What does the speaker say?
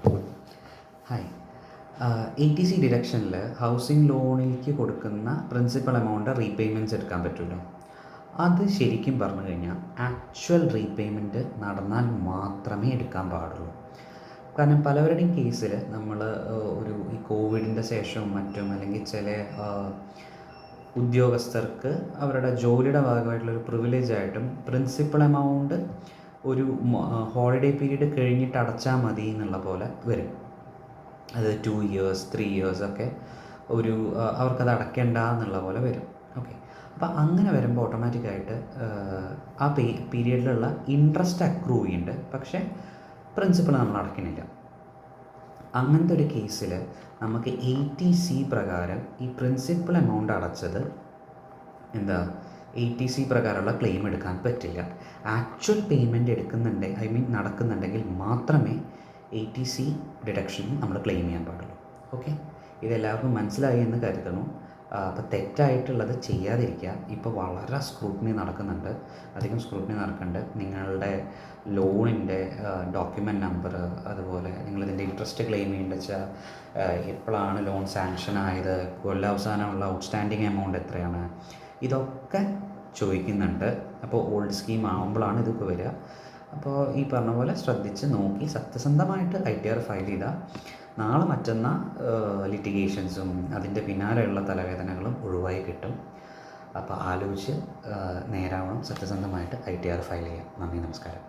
Hi. ETC ഡിഡക്ഷനിൽ housing ലോണിലേക്ക് കൊടുക്കുന്ന principal amount റീപേയ്മെൻറ്റ്സ് എടുക്കാൻ പറ്റുമല്ലോ. അത് ശരിക്കും പറഞ്ഞു കഴിഞ്ഞാൽ ആക്ച്വൽ റീപേയ്മെൻറ്റ് നടന്നാൽ മാത്രമേ എടുക്കാൻ പാടുള്ളൂ. കാരണം പലവരുടെയും കേസിൽ നമ്മൾ ഈ കോവിഡിൻ്റെ ശേഷവും മറ്റും അല്ലെങ്കിൽ ചില ഉദ്യോഗസ്ഥർക്ക് അവരുടെ ജോലിയുടെ ഭാഗമായിട്ടുള്ളൊരു പ്രിവിലേജായിട്ടും പ്രിൻസിപ്പൽ എമൗണ്ട് ഒരു ഹോളിഡേ പീരീഡ് കഴിഞ്ഞിട്ട് അടച്ചാൽ മതി എന്നുള്ള പോലെ വരും. അത് 2 ഇയേഴ്സ് 3 ഇയേഴ്സ് ഒക്കെ അവർക്കത് അടയ്ക്കേണ്ട എന്നുള്ള പോലെ വരും. ഓക്കെ, അപ്പോൾ അങ്ങനെ വരുമ്പോൾ ഓട്ടോമാറ്റിക്കായിട്ട് ആ പീരിയഡിലുള്ള ഇൻട്രസ്റ്റ് അക്രൂ ചെയ്യുന്നുണ്ട്, പക്ഷേ പ്രിൻസിപ്പൽ നമ്മൾ അടയ്ക്കണില്ല. അങ്ങനത്തെ ഒരു കേസിൽ നമുക്ക് ATC പ്രകാരം ഈ പ്രിൻസിപ്പൽ എമൗണ്ട് അടച്ചത് ATC പ്രകാരമുള്ള ക്ലെയിം എടുക്കാൻ പറ്റില്ല. ആക്ച്വൽ പേയ്മെൻറ്റ് നടക്കുന്നുണ്ടെങ്കിൽ മാത്രമേ ATC ഡിഡക്ഷൻ നമ്മൾ ക്ലെയിം ചെയ്യാൻ പാടുള്ളൂ. ഓക്കെ, ഇതെല്ലാവർക്കും മനസ്സിലായി എന്ന് കരുതണു. അപ്പോൾ തെറ്റായിട്ടുള്ളത് ചെയ്യാതിരിക്കുക. ഇപ്പോൾ വളരെ സ്ക്രൂട്ടിനി നടക്കുന്നുണ്ട്, അധികം സ്ക്രൂട്ടിനി നടക്കുന്നുണ്ട്. നിങ്ങളുടെ ലോണിൻ്റെ ഡോക്യുമെൻ്റ് നമ്പർ, അതുപോലെ നിങ്ങളിതിൻ്റെ ഇൻട്രസ്റ്റ് ക്ലെയിം ചെയ്യേണ്ടത് വെച്ചാൽ എപ്പോഴാണ് ലോൺ സാങ്ഷൻ ആയത്, കൊല്ലാവസാനമുള്ള ഔട്ട്സ്റ്റാൻഡിങ് എമൗണ്ട് എത്രയാണ്, ഇതൊക്കെ ചോദിക്കുന്നുണ്ട്. അപ്പോൾ ഓൾഡ് സ്കീം ആകുമ്പോഴാണ് ഇതിപ്പോൾ വരിക. അപ്പോൾ ഈ പറഞ്ഞ പോലെ ശ്രദ്ധിച്ച് നോക്കി സത്യസന്ധമായിട്ട് ITR ഫയൽ ചെയ്താൽ നാളെ മറ്റന്നാൾ ലിറ്റിഗേഷൻസും അതിൻ്റെ പിന്നാലെയുള്ള തലവേദനകളും ഒഴിവായി കിട്ടും. അപ്പോൾ ആലോചിച്ച് നേരാവണം സത്യസന്ധമായിട്ട് ITR ഫയൽ ചെയ്യാം. നന്ദി, നമസ്കാരം.